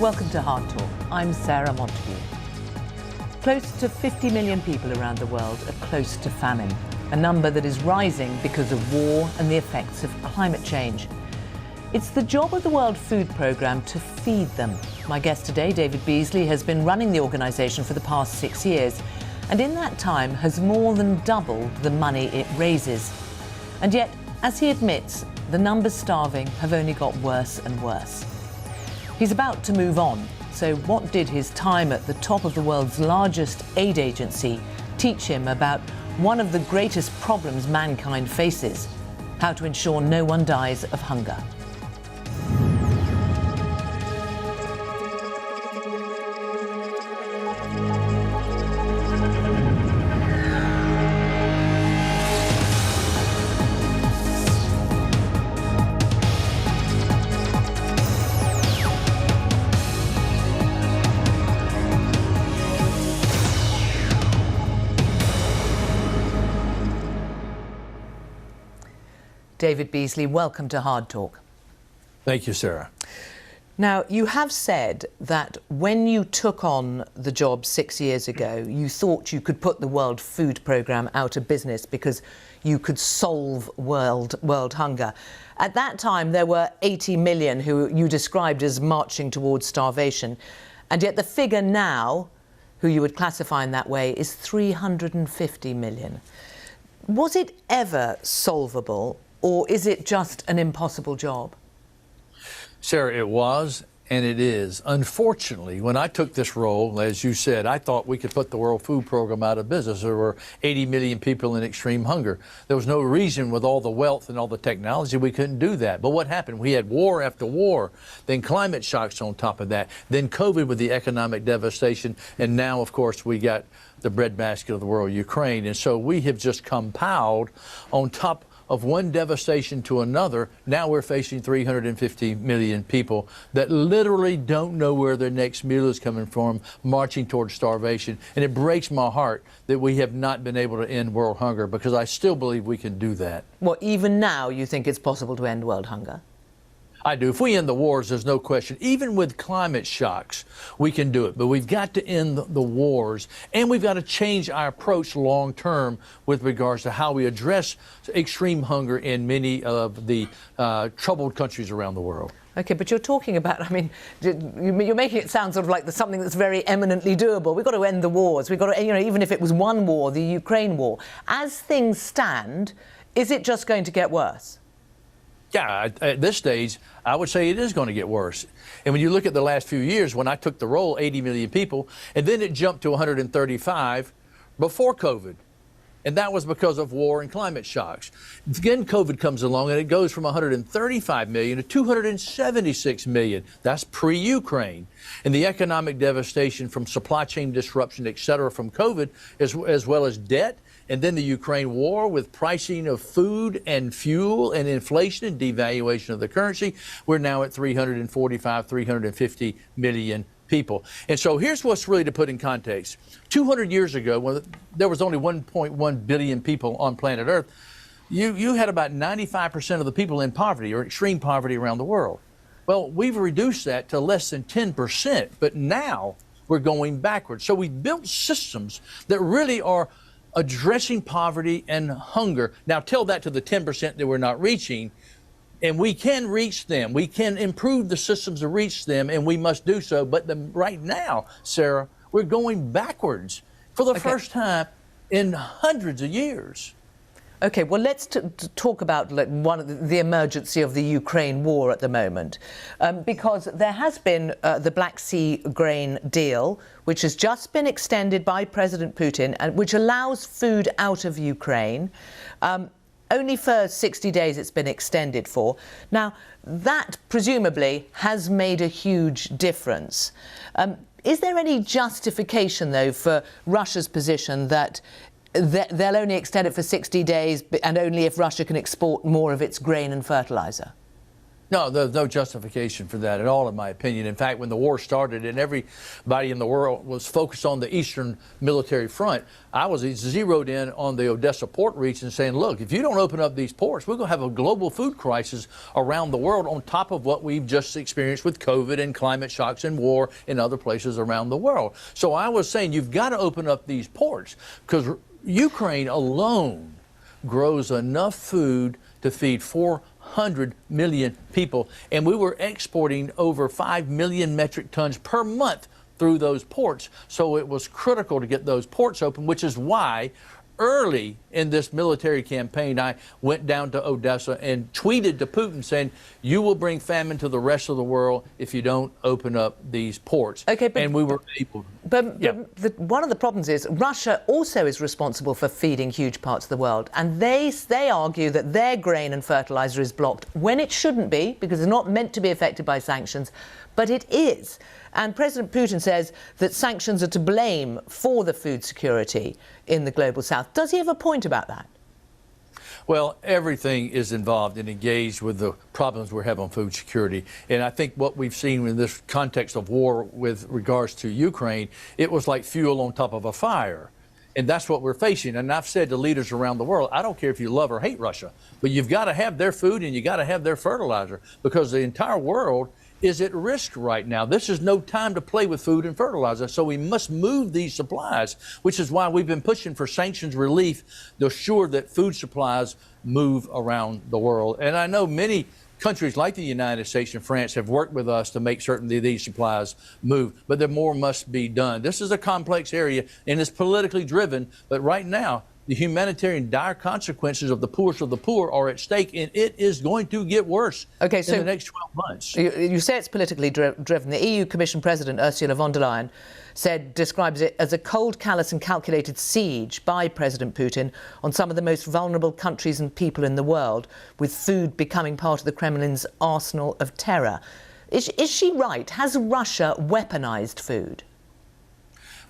Welcome to Hard Talk. I'm Sarah Montague. Close to 50 million people around the world are close to famine, a number that is rising because of war and the effects of climate change. It's the job of the World Food Programme to feed them. My guest today, David Beasley, has been running the organisation for the past 6 years, and in that time has more than doubled the money it raises. And yet, as he admits, the numbers starving have only got worse and worse. He's about to move on, so what did his time at the top of the world's largest aid agency teach him about one of the greatest problems mankind faces? How to ensure no one dies of hunger. David Beasley, welcome to Hard Talk. Thank you, Sarah. Now, you have said that when you took on the job 6 years ago, you thought you could put the World Food Programme out of business because you could solve world hunger. At that time, there were 80 million who you described as marching towards starvation. And yet the figure now, who you would classify in that way, is 350 million. Was it ever solvable? Or is it just an impossible job? Sarah, it was and it is. Unfortunately, when I took this role, as you said, I thought we could put the World Food Programme out of business. There were 80 million people in extreme hunger. There was no reason with all the wealth and all the technology we couldn't do that. But what happened? We had war after war, then climate shocks on top of that, then COVID with the economic devastation, and now, of course, we got the breadbasket of the world, Ukraine. And so we have just compiled on top of one devastation to another. Now we're facing 350 million people that literally don't know where their next meal is coming from, marching towards starvation. And it breaks my heart that we have not been able to end world hunger, because I still believe we can do that. Well, even now you think it's possible to end world hunger? I do. If we end the wars, there's no question. Even with climate shocks, we can do it. But we've got to end the wars, and we've got to change our approach long term with regards to how we address extreme hunger in many of the troubled countries around the world. OK, but you're talking about, I mean, you're making it sound sort of like there's something that's very eminently doable. We've got to end the wars. We've got to, you know, even if it was one war, the Ukraine war. As things stand, is it just going to get worse? Yeah, at this stage, I would say it is going to get worse. And when you look at the last few years, when I took the role, 80 million people, and then it jumped to 135 before COVID. And that was because of war and climate shocks. Again, COVID comes along and it goes from 135 million to 276 million. That's pre-Ukraine. And the economic devastation from supply chain disruption, et cetera, from COVID, as well as debt. And then the Ukraine war with pricing of food and fuel and inflation and devaluation of the currency. We're now at 345, 350 million people. And so here's what's really to put in context. 200 years ago, when there was only 1.1 billion people on planet Earth, you had about 95% of the people in poverty or extreme poverty around the world. Well, we've reduced that to less than 10%, but now we're going backwards. So we've built systems that really are addressing poverty and hunger. Now tell that to the 10% that we're not reaching, and we can reach them. We can improve the systems to reach them, and we must do so. But right now, Sarah, we're going backwards for the first time in hundreds of years. OK, well, let's talk about the emergency of the Ukraine war at the moment, because there has been the Black Sea grain deal, which has just been extended by President Putin, and which allows food out of Ukraine. Only for 60 days it's been extended for. Now, that presumably has made a huge difference. Is there any justification, though, for Russia's position that they'll only extend it for 60 days and only if Russia can export more of its grain and fertilizer? No, there's no justification for that at all, in my opinion. In fact, when the war started and everybody in the world was focused on the Eastern military front, I was zeroed in on the Odessa port region saying, look, if you don't open up these ports, we're going to have a global food crisis around the world on top of what we've just experienced with COVID and climate shocks and war in other places around the world. So I was saying you've got to open up these ports because Ukraine alone grows enough food to feed 400 million people, and we were exporting over 5 million metric tons per month through those ports. So it was critical to get those ports open, which is why early in this military campaign, I went down to Odessa and tweeted to Putin saying, you will bring famine to the rest of the world if you don't open up these ports. Okay, but, and we were able. One of the problems is Russia also is responsible for feeding huge parts of the world. And they argue that their grain and fertilizer is blocked when it shouldn't be, because it's not meant to be affected by sanctions, but it is. And President Putin says that sanctions are to blame for the food security in the global south. Does he have a point about that? Well, everything is involved and engaged with the problems we have on food security. And I think what we've seen in this context of war with regards to Ukraine, it was like fuel on top of a fire. And that's what we're facing. And I've said to leaders around the world, I don't care if you love or hate Russia, but you've got to have their food and you got to have their fertilizer, because the entire world is at risk right now. This is no time to play with food and fertilizer, so we must move these supplies, which is why we've been pushing for sanctions relief to assure that food supplies move around the world. And I know many countries like the United States and France have worked with us to make certain that these supplies move, but there more must be done. This is a complex area and it's politically driven, but right now, the humanitarian dire consequences of the poor are at stake, and it is going to get worse in the next 12 months. You say it's politically driven. The EU Commission President Ursula von der Leyen describes it as a cold, callous and calculated siege by President Putin on some of the most vulnerable countries and people in the world, with food becoming part of the Kremlin's arsenal of terror. Is she right? Has Russia weaponized food?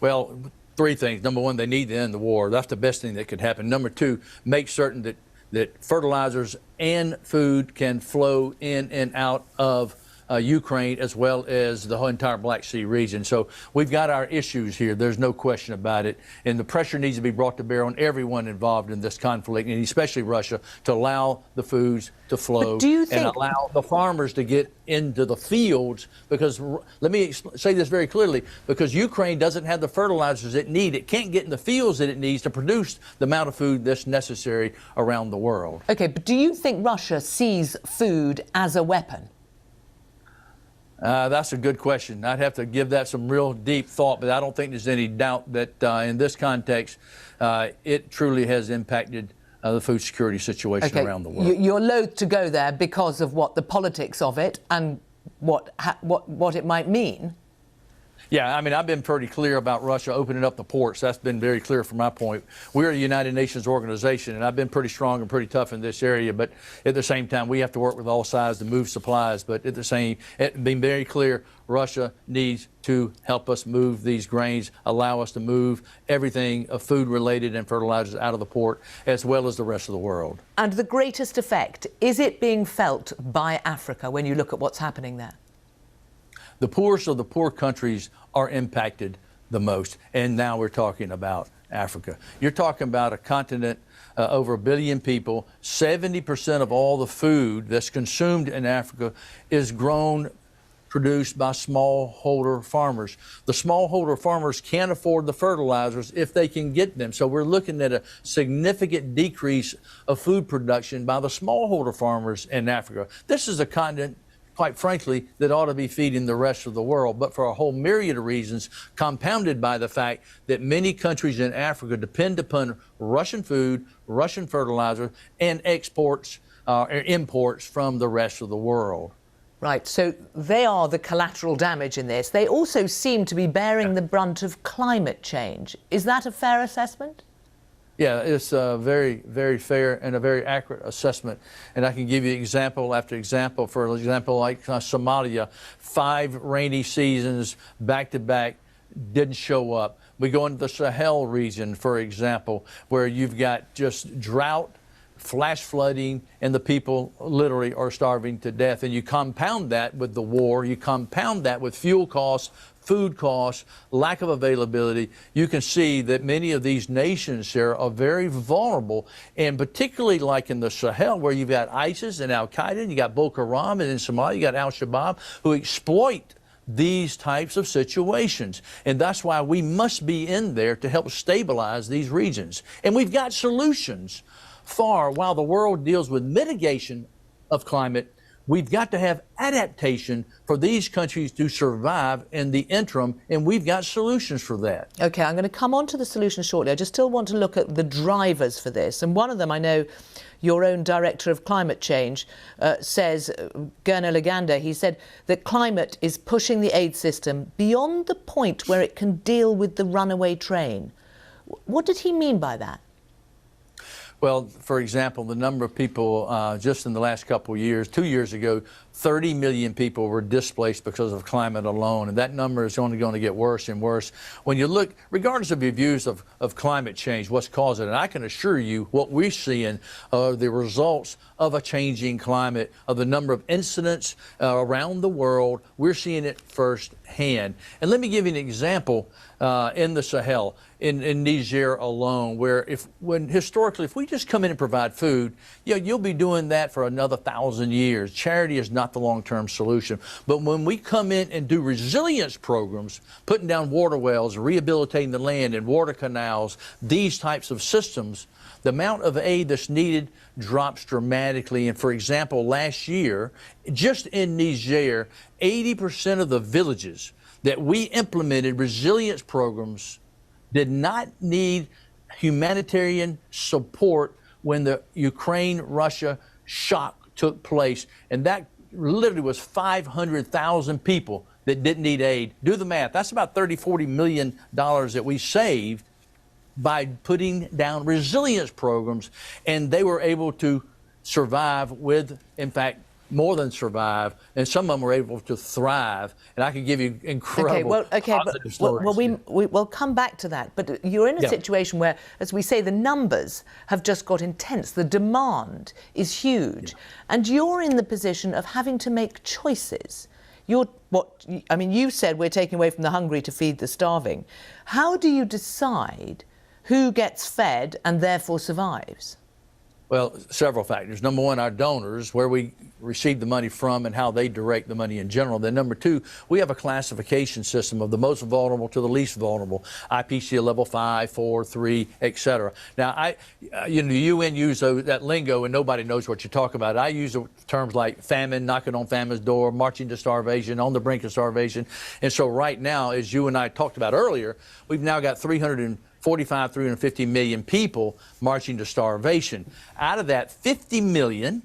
Well, three things. Number one, they need to end the war. That's the best thing that could happen. Number two, make certain that fertilizers and food can flow in and out of Ukraine, as well as the whole entire Black Sea region. So we've got our issues here. There's no question about it. And the pressure needs to be brought to bear on everyone involved in this conflict, and especially Russia, to allow the foods to flow and allow the farmers to get into the fields. Because let me say this very clearly, because Ukraine doesn't have the fertilizers it needs. It can't get in the fields that it needs to produce the amount of food that's necessary around the world. Okay, but do you think Russia sees food as a weapon? That's a good question. I'd have to give that some real deep thought, but I don't think there's any doubt that in this context, it truly has impacted the food security situation around the world. You're loath to go there because of what the politics of it and what it might mean. Yeah, I mean, I've been pretty clear about Russia opening up the ports. That's been very clear from my point. We're a United Nations organization, and I've been pretty strong and pretty tough in this area. But at the same time, we have to work with all sides to move supplies. But at the same, being very clear, Russia needs to help us move these grains, allow us to move everything of food-related and fertilizers out of the port, as well as the rest of the world. And the greatest effect, is it being felt by Africa when you look at what's happening there? The poorest of the poor countries are impacted the most. And now we're talking about Africa. You're talking about a continent over 1 billion people. 70% of all the food that's consumed in Africa is produced by smallholder farmers. The smallholder farmers can't afford the fertilizers if they can get them. So we're looking at a significant decrease of food production by the smallholder farmers in Africa. This is a continent, quite frankly, that ought to be feeding the rest of the world, but for a whole myriad of reasons, compounded by the fact that many countries in Africa depend upon Russian food, Russian fertilizer, and imports from the rest of the world. Right, so they are the collateral damage in this. They also seem to be bearing the brunt of climate change. Is that a fair assessment? Yeah, it's a very, very fair and a very accurate assessment. And I can give you example after example. For example, like Somalia, 5 rainy seasons back to back didn't show up. We go into the Sahel region, for example, where you've got just drought flash flooding, and the people literally are starving to death. And you compound that with the war, you compound that with fuel costs, food costs, lack of availability. You can see that many of these nations, Sarah, are very vulnerable, and particularly like in the Sahel, where you've got ISIS and Al-Qaeda, and you got Boko Haram, and in Somalia you got Al-Shabaab, who exploit these types of situations. And that's why we must be in there to help stabilize these regions. And we've got solutions while the world deals with mitigation of climate. We've got to have adaptation for these countries to survive in the interim, and we've got solutions for that. Okay, I'm going to come on to the solution shortly. I just still want to look at the drivers for this. And one of them, I know your own Director of Climate Change says, Gurno Laganda, he said that climate is pushing the aid system beyond the point where it can deal with the runaway train. What did he mean by that? Well, for example, the number of people just in the last couple of years, 2 years ago, 30 million people were displaced because of climate alone. And that number is only going to get worse and worse. When you look, regardless of your views of climate change, what's causing it, and I can assure you what we're seeing are the results of a changing climate, of the number of incidents around the world. We're seeing it firsthand. And let me give you an example in the Sahel, in Niger alone, where historically, if we just come in and provide food, you'll be doing that for another 1,000 years. Charity is not the long-term solution. But when we come in and do resilience programs, putting down water wells, rehabilitating the land and water canals, these types of systems, the amount of aid that's needed drops dramatically. And for example, last year, just in Niger, 80% of the villages that we implemented resilience programs did not need humanitarian support when the Ukraine-Russia shock took place. And that literally was 500,000 people that didn't need aid. Do the math. That's about $30–40 million that we saved by putting down resilience programs, and they were able to survive with, in fact, more than survive, and some of them were able to thrive. And I could give you incredible positive stories. We'll come back to that. But you're in a situation where, as we say, the numbers have just got intense. The demand is huge. And you're in the position of having to make choices. You said we're taking away from the hungry to feed the starving. How do you decide who gets fed and therefore survives? Well, several factors. Number one, our donors, where we receive the money from and how they direct the money in general. Then number two, we have a classification system of the most vulnerable to the least vulnerable, IPC level 5, 4, 3, etc. Now, the UN use that lingo and nobody knows what you're talking about. I use terms like famine, knocking on famine's door, marching to starvation, on the brink of starvation. And so right now, as you and I talked about earlier, we've now got 350 million people marching to starvation. Out of that, 50 million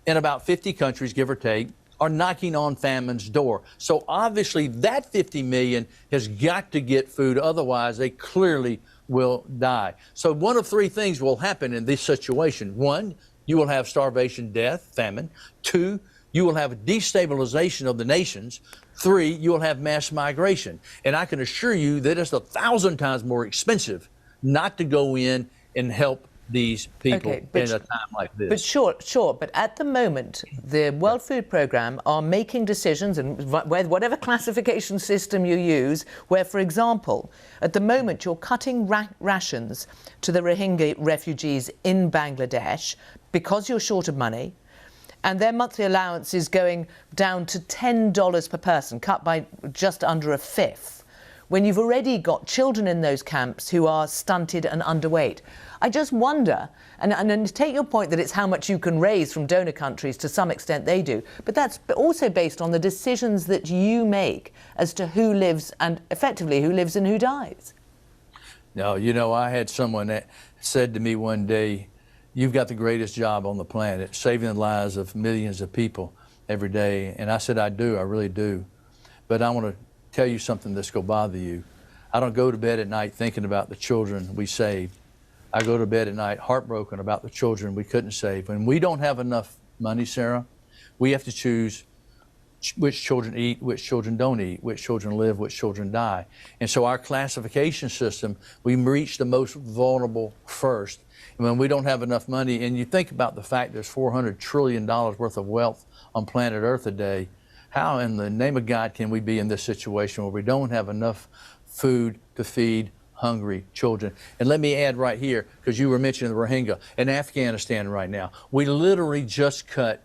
in about 50 countries, give or take, are knocking on famine's door. So obviously that 50 million has got to get food, otherwise they clearly will die. So one of three things will happen in this situation. One, you will have starvation, death, famine. Two, you will have a destabilization of the nations. Three, you will have mass migration. And I can assure you that it's 1,000 times more expensive not to go in and help these people in a time like this. But sure. But at the moment, the World Food Programme are making decisions, and whatever classification system you use, where, for example, at the moment you're cutting rations to the Rohingya refugees in Bangladesh because you're short of money, and their monthly allowance is going down to $10 per person, cut by just under a fifth, when you've already got children in those camps who are stunted and underweight. I just wonder, and take your point that it's how much you can raise from donor countries, to some extent they do, but that's also based on the decisions that you make as to who lives, and effectively who lives and who dies. No, I had someone that said to me one day, "You've got the greatest job on the planet, saving the lives of millions of people every day." And I said, "I do, I really do. But I want to tell you something that's going to bother you. I don't go to bed at night thinking about the children we saved. I go to bed at night heartbroken about the children we couldn't save. When we don't have enough money, Sarah, we have to choose which children eat, which children don't eat, which children live, which children die." And so our classification system, we reach the most vulnerable first. And when we don't have enough money, and you think about the fact there's $400 trillion worth of wealth on planet Earth today, how in the name of God can we be in this situation where we don't have enough food to feed hungry children? And let me add right here, because you were mentioning the Rohingya in Afghanistan right now. We literally just cut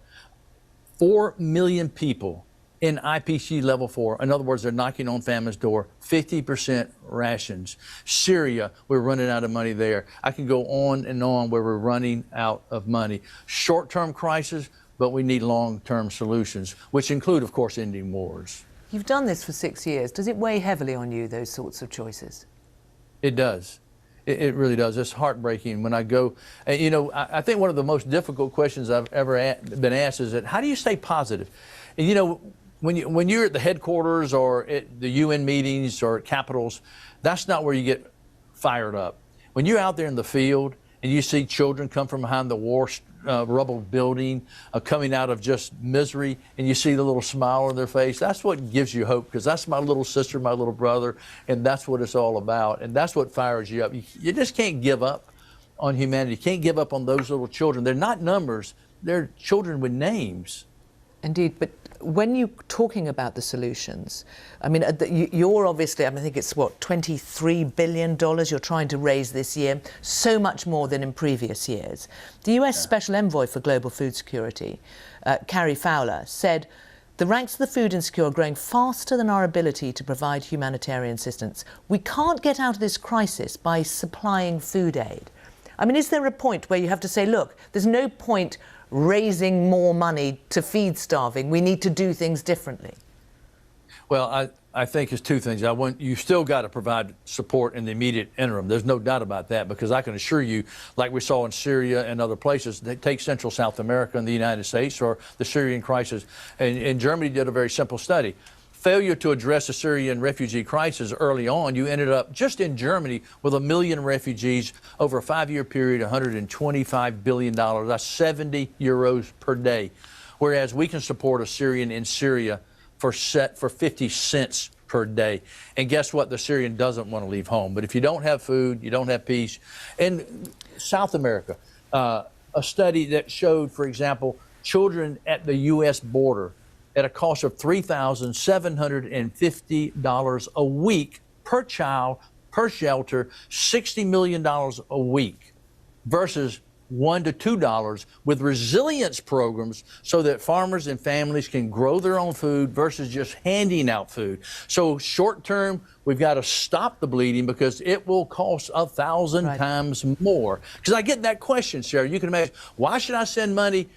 4 million people in IPC level 4. In other words, they're knocking on famine's door, 50% rations. Syria, we're running out of money there. I can go on and on where we're running out of money. Short-term crisis, but we need long-term solutions, which include, of course, ending wars. You've done this for 6 years. Does it weigh heavily on you, those sorts of choices? It does. It really does. It's heartbreaking when I go. And, you know, I think one of the most difficult questions I've ever been asked is that how do you stay positive? And, you know, when you're at the headquarters or at the UN meetings or at capitals, that's not where you get fired up. When you're out there in the field and you see children come from behind the war rubble building, coming out of just misery, and you see the little smile on their face, that's what gives you hope, because that's my little sister, my little brother, and that's what it's all about, and that's what fires you up. You just can't give up on humanity. You can't give up on those little children. They're not numbers. They're children with names. Indeed, but when you're talking about the solutions, I mean, you're obviously, I think it's what, $23 billion you're trying to raise this year, so much more than in previous years. The US Special Envoy for Global Food Security, Carrie Fowler, said, "The ranks of the food insecure are growing faster than our ability to provide humanitarian assistance. We can't get out of this crisis by supplying food aid." I mean, is there a point where you have to say, look, there's no point raising more money to feed starving, we need to do things differently? Well, I think it's two things. You still got to provide support in the immediate interim. There's no doubt about that, because I can assure you, like we saw in Syria and other places, they take Central South America and the United States or the Syrian crisis. And Germany did a very simple study. Failure to address the Syrian refugee crisis early on, you ended up just in Germany with 1 million refugees over a 5-year period, $125 billion. That's 70 euros per day. Whereas we can support a Syrian in Syria for 50 cents per day. And guess what? The Syrian doesn't want to leave home. But if you don't have food, you don't have peace. In South America, a study that showed, for example, children at the U.S. border at a cost of $3,750 a week per child, per shelter, $60 million a week, versus $1 to $2 with resilience programs so that farmers and families can grow their own food versus just handing out food. So short term, we've got to stop the bleeding, because it will cost 1,000 times more. Because I get that question, Sarah. You can imagine, why should I send money,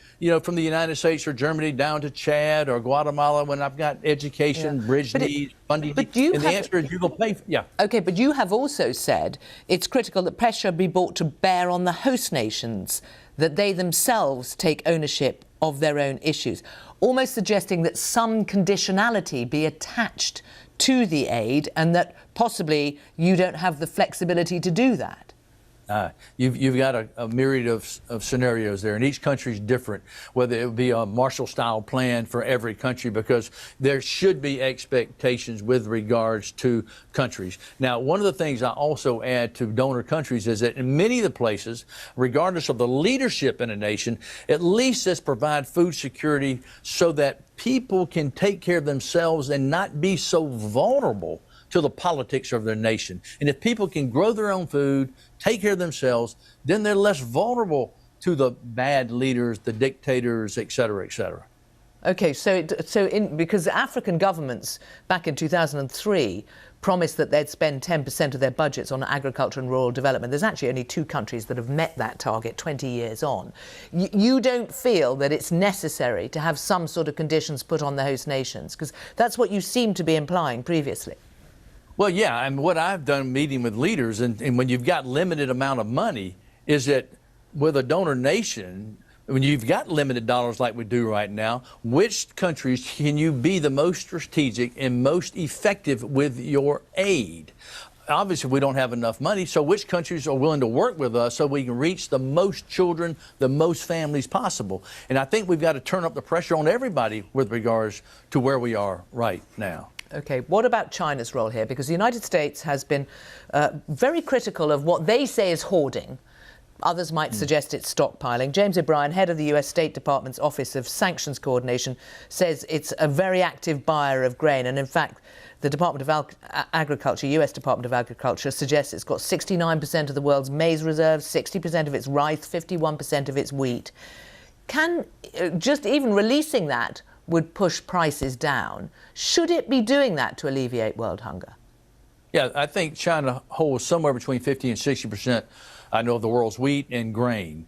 from the United States or Germany down to Chad or Guatemala when I've got education, bridge needs, funding needs? And the answer is, you go pay for, Okay, but you have also said it's critical that pressure be brought to bear on the host nations, that they themselves take ownership of their own issues, almost suggesting that some conditionality be attached to the aid, and that possibly you don't have the flexibility to do that. You've got a myriad of scenarios there, and each country is different, whether it would be a Marshall-style plan for every country, because there should be expectations with regards to countries. Now, one of the things I also add to donor countries is that in many of the places, regardless of the leadership in a nation, at least let's provide food security so that people can take care of themselves and not be so vulnerable to the politics of their nation. And if people can grow their own food, take care of themselves, then they're less vulnerable to the bad leaders, the dictators, et cetera, et cetera. Okay, because African governments back in 2003 promised that they'd spend 10% of their budgets on agriculture and rural development. There's actually only 2 countries that have met that target 20 years on. You don't feel that it's necessary to have some sort of conditions put on the host nations? Because that's what you seem to be implying previously. Well, yeah, and what I've done meeting with leaders, and when you've got limited amount of money, is that with a donor nation, when you've got limited dollars like we do right now, which countries can you be the most strategic and most effective with your aid? Obviously, we don't have enough money, so which countries are willing to work with us so we can reach the most children, the most families possible? And I think we've got to turn up the pressure on everybody with regards to where we are right now. Okay, what about China's role here? Because the United States has been very critical of what they say is hoarding, Others might suggest it's stockpiling. James O'Brien, head of the US State Department's Office of Sanctions Coordination, says it's a very active buyer of grain. And in fact, the Department of Agriculture, US Department of Agriculture, suggests it's got 69% of the world's maize reserves, 60% of its rice, 51% of its wheat. Can just even releasing that would push prices down? Should it be doing that to alleviate world hunger? Yeah, I think China holds somewhere between 50 and 60%, I know, of the world's wheat and grain.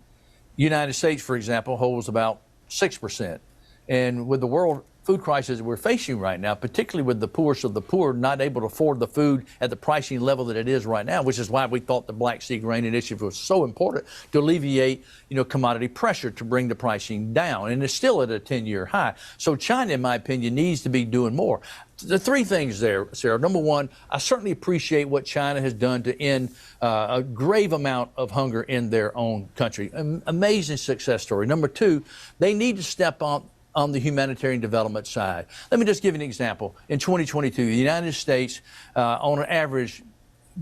United States, for example, holds about 6%. And with the world food crisis we're facing right now, particularly with the poorest of the poor not able to afford the food at the pricing level that it is right now, which is why we thought the Black Sea Grain Initiative was so important to alleviate, commodity pressure to bring the pricing down. And it's still at a 10-year high. So China, in my opinion, needs to be doing more. The three things there, Sarah. Number one, I certainly appreciate what China has done to end a grave amount of hunger in their own country. Amazing success story. Number two, they need to step up on the humanitarian development side. Let me just give you an example. In 2022, the United States, on an average,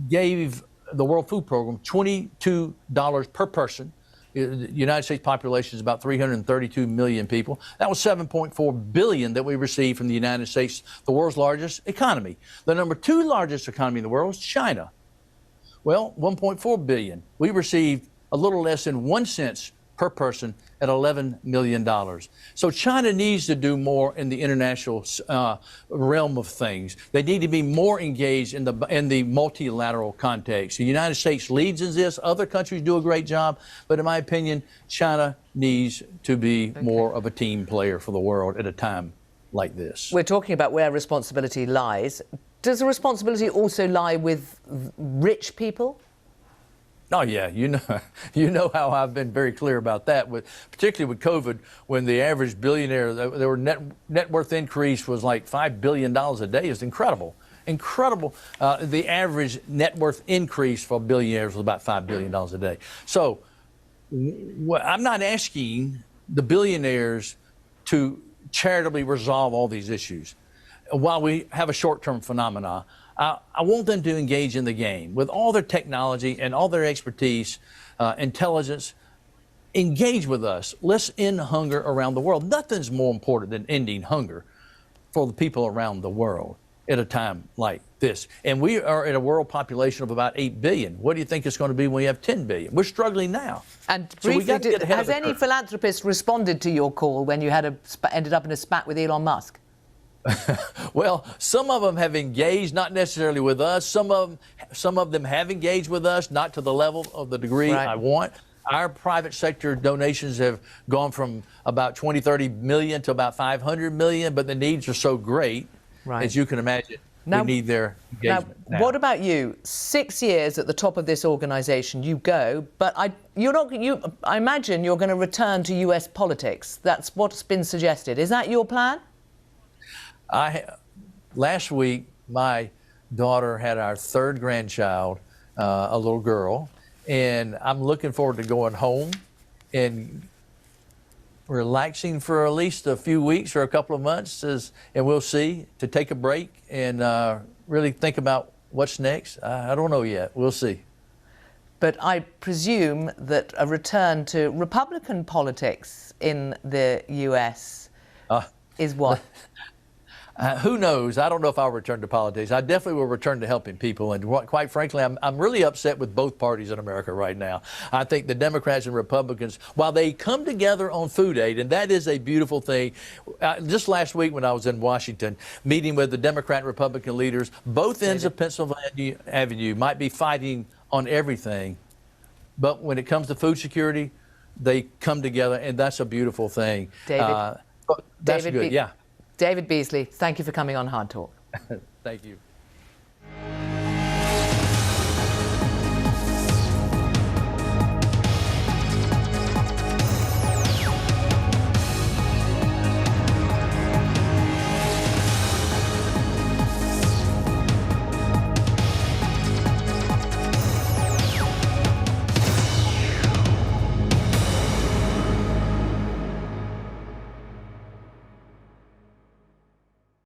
gave the World Food Program $22 per person. The United States population is about 332 million people. That was $7.4 billion that we received from the United States, the world's largest economy. The number two largest economy in the world is China. Well, $1.4 billion. We received a little less than 1 cent per person at $11 million. So China needs to do more in the international realm of things. They need to be more engaged in the multilateral context. The United States leads in this. Other countries do a great job. But in my opinion, China needs to be more of a team player for the world at a time like this. We're talking about where responsibility lies. Does the responsibility also lie with rich people? Oh yeah, you know how I've been very clear about that. Particularly with COVID, when the average billionaire, their net worth increase was like $5 billion a day. It's incredible, incredible. The average net worth increase for billionaires was about $5 billion a day. So I'm not asking the billionaires to charitably resolve all these issues. While we have a short-term phenomena, I want them to engage in the game with all their technology and all their expertise, intelligence. Engage with us. Let's end hunger around the world. Nothing's more important than ending hunger for the people around the world at a time like this. And we are at a world population of about 8 billion. What do you think it's going to be when we have 10 billion? We're struggling now. And briefly, has any philanthropist responded to your call when you ended up in a spat with Elon Musk? Well, some of them have engaged, not necessarily with us. Some of them have engaged with us, not to the level of the degree I want. Our private sector donations have gone from about 20, 30 million to about 500 million, but the needs are so great, as you can imagine. Now, we need their engagement. Now, what about you? 6 years at the top of this organization, you go, but I imagine you're going to return to US politics. That's what's been suggested. Is that your plan? Last week, my daughter had our third grandchild, a little girl, and I'm looking forward to going home and relaxing for at least a few weeks or a couple of months, and we'll see, to take a break and really think about what's next. I don't know yet. We'll see. But I presume that a return to Republican politics in the U.S. is what? Who knows? I don't know if I'll return to politics. I definitely will return to helping people. And quite frankly, I'm really upset with both parties in America right now. I think the Democrats and Republicans, while they come together on food aid, and that is a beautiful thing. Just last week when I was in Washington, meeting with the Democrat and Republican leaders, both ends of Pennsylvania Avenue might be fighting on everything. But when it comes to food security, they come together, and that's a beautiful thing. David, that's good, yeah. David Beasley, thank you for coming on Hard Talk. Thank you.